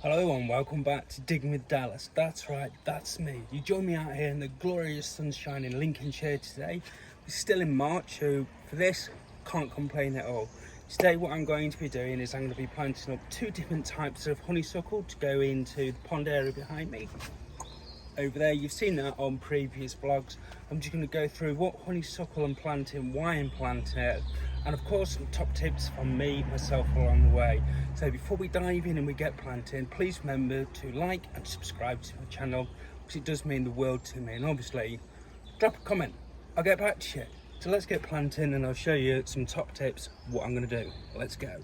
Hello and welcome back to Digging with Dallas. That's right, that's me. You join me out here in the glorious sunshine in Lincolnshire today. We're still in March, so for this, can't complain at all. Today what I'm going to be doing is I'm going to be planting up two different types of honeysuckle to go into the pond area behind me. Over there, you've seen that on previous vlogs. I'm just going to go through what honeysuckle I'm planting, why I'm planting it, and of course some top tips from myself along the way. So before we dive in and we get planting, please remember to like and subscribe to my channel because it does mean the world to me. And obviously, drop a comment, I'll get back to you. So let's get planting and I'll show you some top tips, what I'm going to do. Let's go.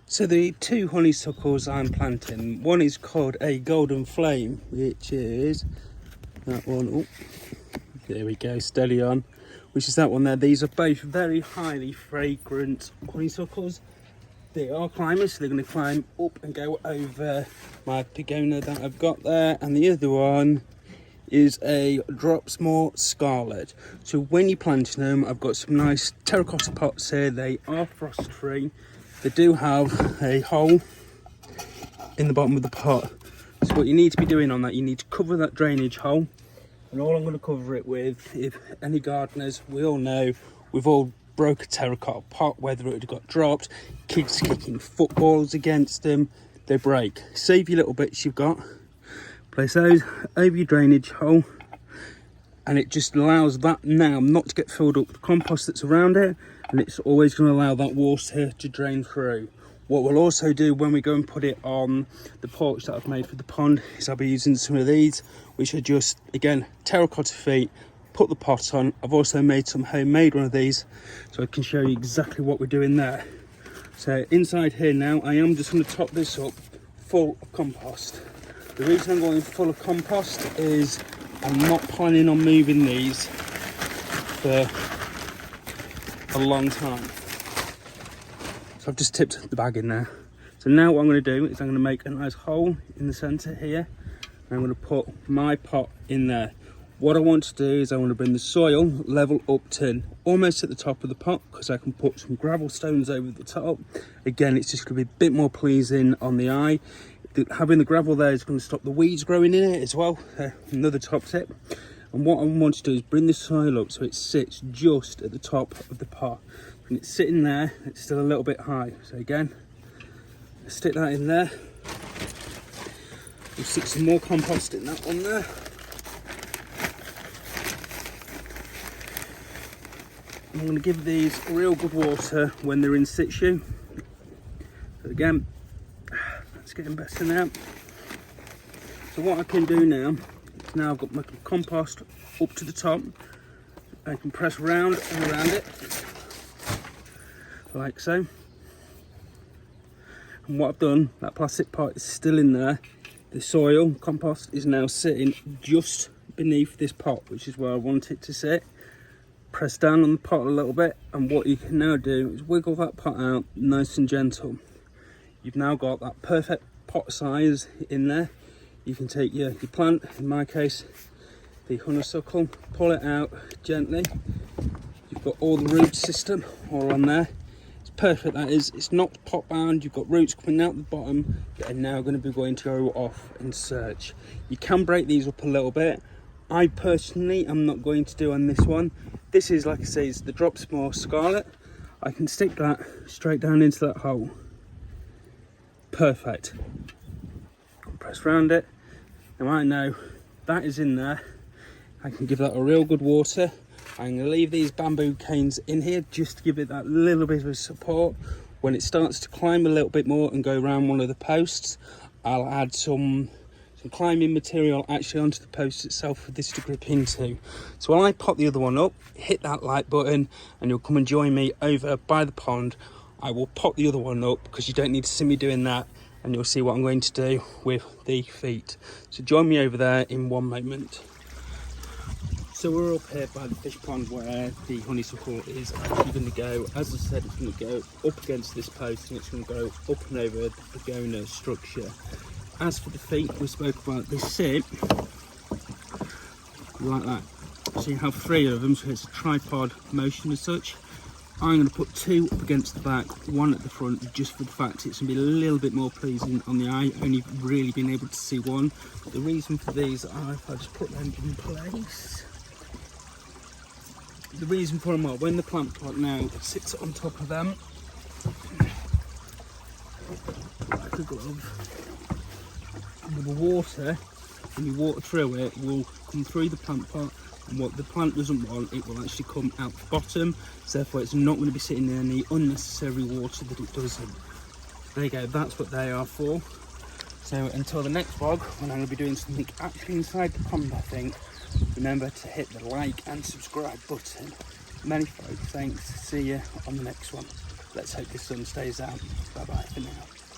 So the two honeysuckles I'm planting, one is called a golden flame, which is that one. Oh, there we go, steady on, which is that one there. These are both very highly fragrant honeysuckles. They are climbers, so they're going to climb up and go over my pangola that I've got there. And the other one is a Dropsmore Scarlet. So when you're planting them, I've got some nice terracotta pots here. They are frost free. They do have a hole in the bottom of the pot. So what you need to be doing on that, you need to cover that drainage hole. And all I'm going to cover it with, if any gardeners, we all know, we've all broke a terracotta pot, whether it got dropped, kids kicking footballs against them, they break. Save your little bits you've got, place those over your drainage hole, and it just allows that now not to get filled up with the compost that's around it, and it's always going to allow that water to drain through. What we'll also do when we go and put it on the porch that I've made for the pond is I'll be using some of these, which are just, again, terracotta feet. Put the pot on. I've also made some homemade one of these, so I can show you exactly what we're doing there. So inside here now, I am just going to top this up full of compost. The reason I'm going full of compost is I'm not planning on moving these for a long time. So I've just tipped the bag in there. So now what I'm going to do is I'm going to make a nice hole in the centre here. And I'm going to put my pot in there. What I want to do is I want to bring the soil level up to almost at the top of the pot, because I can put some gravel stones over the top. Again, it's just going to be a bit more pleasing on the eye. Having the gravel there is going to stop the weeds growing in it as well. Another top tip. And what I want to do is bring the soil up so it sits just at the top of the pot. And it's sitting there, it's still a little bit high. So again, stick that in there. We'll stick some more compost in that one there. I'm going to give these real good water when they're in situ. So again, that's getting better now. So what I can do now, I've got my compost up to the top. I can press round and around it, like so. And what I've done, that plastic pot is still in there. The soil, compost, is now sitting just beneath this pot, which is where I want it to sit. Press down on the pot a little bit, and what you can now do is wiggle that pot out nice and gentle. You've now got that perfect pot size in there. You can take your plant, in my case the honeysuckle, pull it out gently. You've got all the root system all on there. It's perfect, that is. It's not pot bound. You've got roots coming out the bottom that are now going to be going to go off and search. You can break these up a little bit. I personally am not going to do on this one. This is, like I say, it's the Dropsmore Scarlet. I can stick that straight down into that hole. Perfect. Press round it. Now I know that is in there. I can give that a real good water. I'm going to leave these bamboo canes in here just to give it that little bit of support. When it starts to climb a little bit more and go around one of the posts, I'll add some climbing material actually onto the post itself for this to grip into. So when I pop the other one up, hit that like button and you'll come and join me over by the pond. I will pop the other one up because you don't need to see me doing that, and you'll see what I'm going to do with the feet. So join me over there in one moment. So we're up here by the fish pond where the honeysuckle is actually going to go. As I said, it's going to go up against this post and it's going to go up and over the pangola structure. As for the feet, we spoke about, they sit like that. So you have three of them, so it's a tripod motion as such. I'm going to put 2 up against the back, 1 at the front, just for the fact it's going to be a little bit more pleasing on the eye, only really being able to see 1. The reason for these are, if I just put them in place, the reason for them are, when the plant pot now sits on top of them, like a glove, and the water, when you water through it, will come through the plant pot, and what the plant doesn't want, it will actually come out the bottom, so therefore it's not going to be sitting in any unnecessary water that it doesn't. There you go, that's what they are for. So until the next vlog, when I'm going to be doing something actually inside the pond, I think, remember to hit the like and subscribe button. Many folks, thanks, see you on the next one. Let's hope the sun stays out. Bye bye for now.